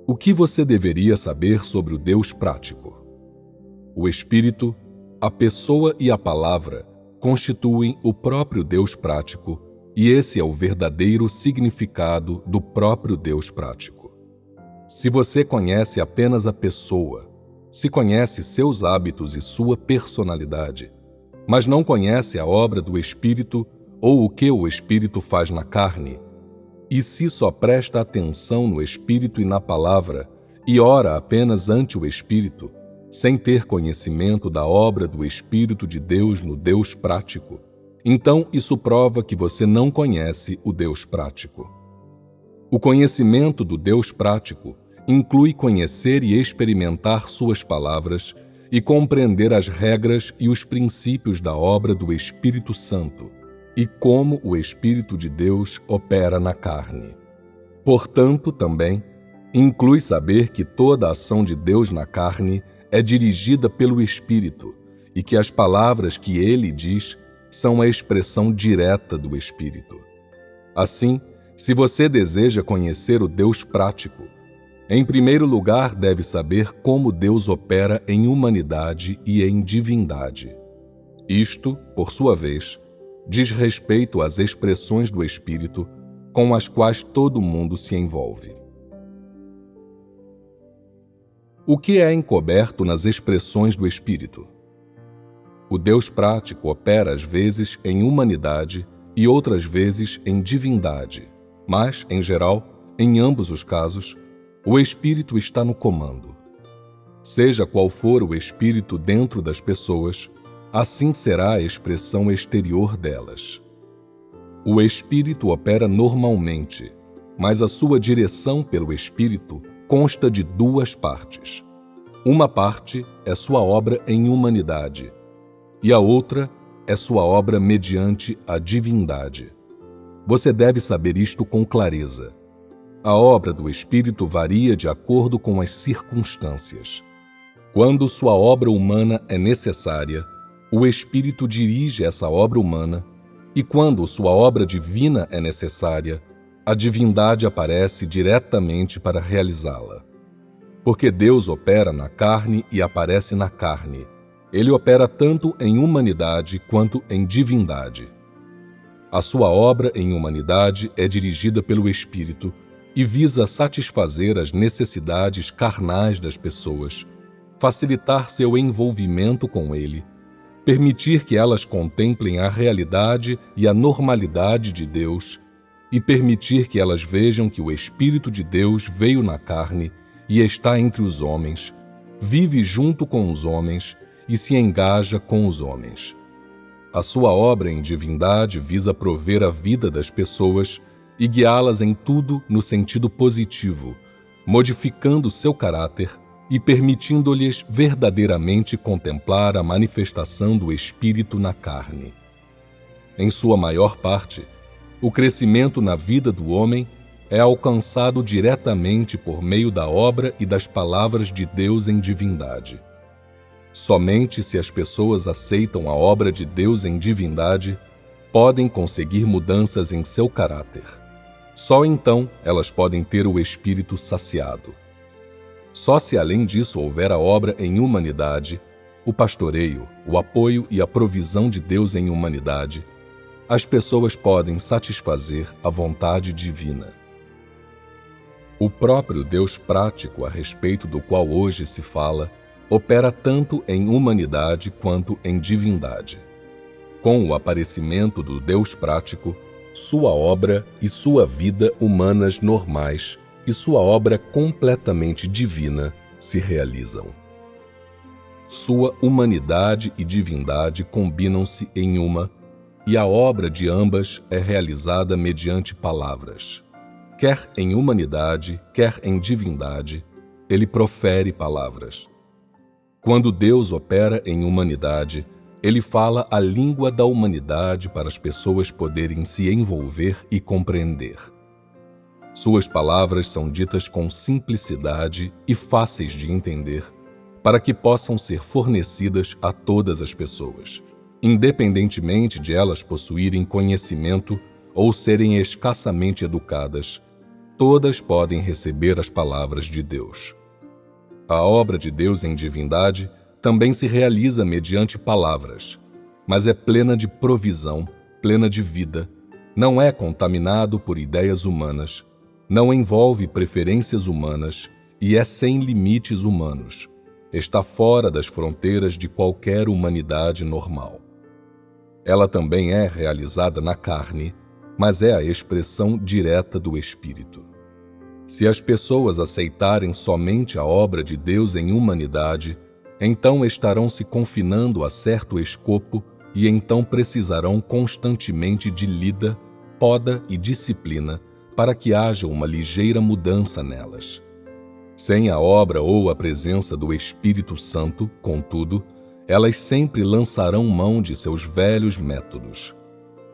O que você deveria saber sobre o Deus prático? O Espírito, a pessoa e a palavra constituem o próprio Deus prático, e esse é o verdadeiro significado do próprio Deus prático. Se você conhece apenas a pessoa, se conhece seus hábitos e sua personalidade, mas não conhece a obra do Espírito ou o que o Espírito faz na carne, e se só presta atenção no Espírito e na palavra, e ora apenas ante o Espírito, sem ter conhecimento da obra do Espírito de Deus no Deus prático, então isso prova que você não conhece o Deus prático. O conhecimento do Deus prático inclui conhecer e experimentar suas palavras e compreender as regras e os princípios da obra do Espírito Santo e como o Espírito de Deus opera na carne. Portanto, também, inclui saber que toda a ação de Deus na carne é dirigida pelo Espírito e que as palavras que ele diz são a expressão direta do Espírito. Assim, se você deseja conhecer o Deus prático, em primeiro lugar deve saber como Deus opera em humanidade e em divindade. Isto, por sua vez, diz respeito às expressões do Espírito com as quais todo mundo se envolve. O que é encoberto nas expressões do Espírito? O Deus prático opera às vezes em humanidade e outras vezes em divindade, mas, em geral, em ambos os casos, o Espírito está no comando. Seja qual for o Espírito dentro das pessoas, assim será a expressão exterior delas. O Espírito opera normalmente, mas a sua direção pelo Espírito consta de duas partes. Uma parte é sua obra em humanidade, e a outra é sua obra mediante a divindade. Você deve saber isto com clareza. A obra do Espírito varia de acordo com as circunstâncias. Quando sua obra humana é necessária, o Espírito dirige essa obra humana, e quando sua obra divina é necessária, a divindade aparece diretamente para realizá-la. Porque Deus opera na carne e aparece na carne. Ele opera tanto em humanidade quanto em divindade. A sua obra em humanidade é dirigida pelo Espírito e visa satisfazer as necessidades carnais das pessoas, facilitar seu envolvimento com ele, permitir que elas contemplem a realidade e a normalidade de Deus e permitir que elas vejam que o Espírito de Deus veio na carne e está entre os homens, vive junto com os homens e se engaja com os homens. A sua obra em divindade visa prover a vida das pessoas e guiá-las em tudo no sentido positivo, modificando seu caráter e permitindo-lhes verdadeiramente contemplar a manifestação do Espírito na carne. Em sua maior parte, o crescimento na vida do homem é alcançado diretamente por meio da obra e das palavras de Deus em divindade. Somente se as pessoas aceitam a obra de Deus em divindade, podem conseguir mudanças em seu caráter. Só então elas podem ter o Espírito saciado. Só se além disso houver a obra em humanidade, o pastoreio, o apoio e a provisão de Deus em humanidade, as pessoas podem satisfazer a vontade divina. O próprio Deus prático a respeito do qual hoje se fala, opera tanto em humanidade quanto em divindade. Com o aparecimento do Deus prático, sua obra e sua vida humanas normais e sua obra completamente divina se realizam. Sua humanidade e divindade combinam-se em uma, e a obra de ambas é realizada mediante palavras. Quer em humanidade, quer em divindade, ele profere palavras. Quando Deus opera em humanidade, ele fala a língua da humanidade para as pessoas poderem se envolver e compreender. Suas palavras são ditas com simplicidade e fáceis de entender, para que possam ser fornecidas a todas as pessoas, independentemente de elas possuírem conhecimento ou serem escassamente educadas, todas podem receber as palavras de Deus. A obra de Deus em divindade também se realiza mediante palavras, mas é plena de provisão, plena de vida, não é contaminado por ideias humanas, não envolve preferências humanas e é sem limites humanos. Está fora das fronteiras de qualquer humanidade normal. Ela também é realizada na carne, mas é a expressão direta do Espírito. Se as pessoas aceitarem somente a obra de Deus em humanidade, então estarão se confinando a certo escopo e então precisarão constantemente de lida, poda e disciplina para que haja uma ligeira mudança nelas. Sem a obra ou a presença do Espírito Santo, contudo, elas sempre lançarão mão de seus velhos métodos.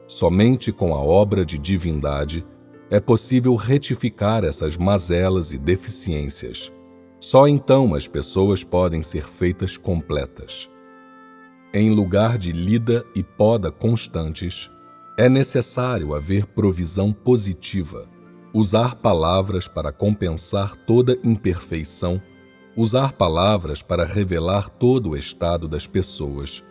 Somente com a obra de divindade é possível retificar essas mazelas e deficiências. Só então as pessoas podem ser feitas completas. Em lugar de lida e poda constantes, é necessário haver provisão positiva, usar palavras para compensar toda imperfeição, usar palavras para revelar todo o estado das pessoas,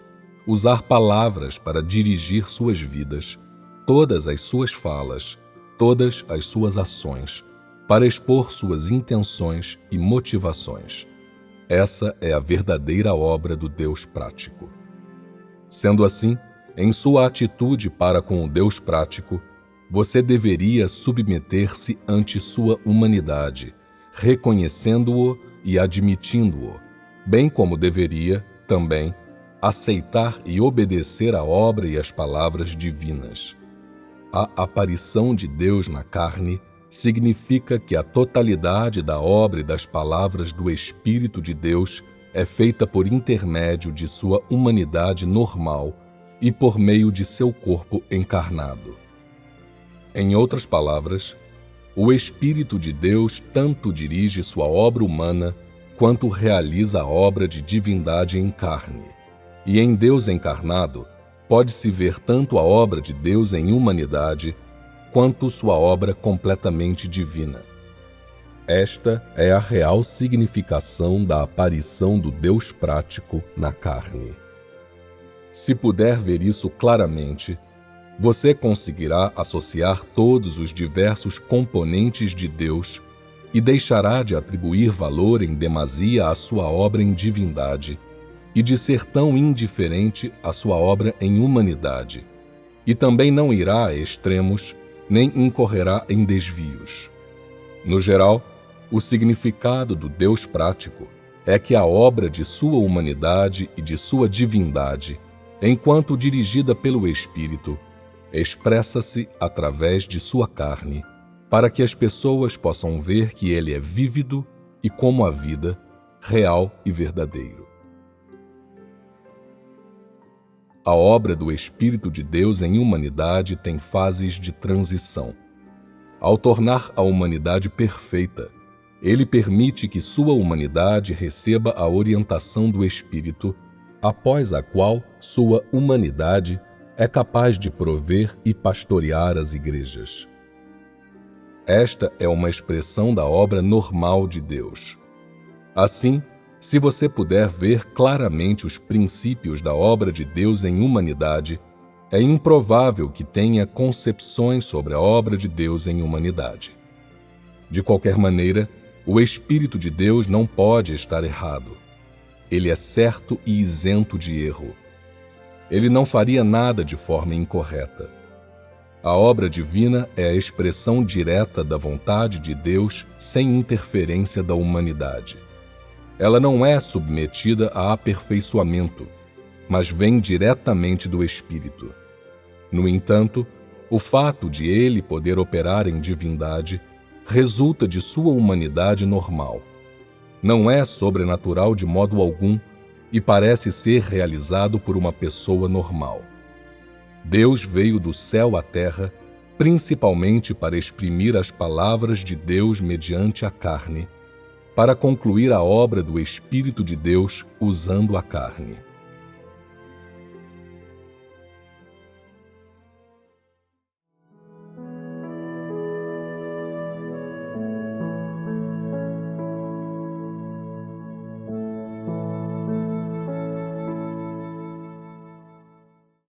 usar palavras para dirigir suas vidas, todas as suas falas, todas as suas ações, para expor suas intenções e motivações. Essa é a verdadeira obra do Deus prático. Sendo assim, em sua atitude para com o Deus prático, você deveria submeter-se ante sua humanidade, reconhecendo-o e admitindo-o, bem como deveria, também, aceitar e obedecer a obra e as palavras divinas. A aparição de Deus na carne significa que a totalidade da obra e das palavras do Espírito de Deus é feita por intermédio de sua humanidade normal e por meio de seu corpo encarnado. Em outras palavras, o Espírito de Deus tanto dirige sua obra humana quanto realiza a obra de divindade em carne. E em Deus encarnado, pode-se ver tanto a obra de Deus em humanidade quanto sua obra completamente divina. Esta é a real significação da aparição do Deus prático na carne. Se puder ver isso claramente, você conseguirá associar todos os diversos componentes de Deus e deixará de atribuir valor em demasia à sua obra em divindade e de ser tão indiferente à sua obra em humanidade, e também não irá a extremos nem incorrerá em desvios. No geral, o significado do Deus prático é que a obra de sua humanidade e de sua divindade, enquanto dirigida pelo Espírito, expressa-se através de sua carne, para que as pessoas possam ver que ele é vívido e como a vida, real e verdadeiro. A obra do Espírito de Deus em humanidade tem fases de transição. Ao tornar a humanidade perfeita, ele permite que sua humanidade receba a orientação do Espírito, após a qual sua humanidade é capaz de prover e pastorear as igrejas. Esta é uma expressão da obra normal de Deus. Assim, se você puder ver claramente os princípios da obra de Deus em humanidade, é improvável que tenha concepções sobre a obra de Deus em humanidade. De qualquer maneira, o Espírito de Deus não pode estar errado. Ele é certo e isento de erro. Ele não faria nada de forma incorreta. A obra divina é a expressão direta da vontade de Deus sem interferência da humanidade. Ela não é submetida a aperfeiçoamento, mas vem diretamente do Espírito. No entanto, o fato de ele poder operar em divindade resulta de sua humanidade normal. Não é sobrenatural de modo algum e parece ser realizado por uma pessoa normal. Deus veio do céu à terra, principalmente para exprimir as palavras de Deus mediante a carne, para concluir a obra do Espírito de Deus usando a carne.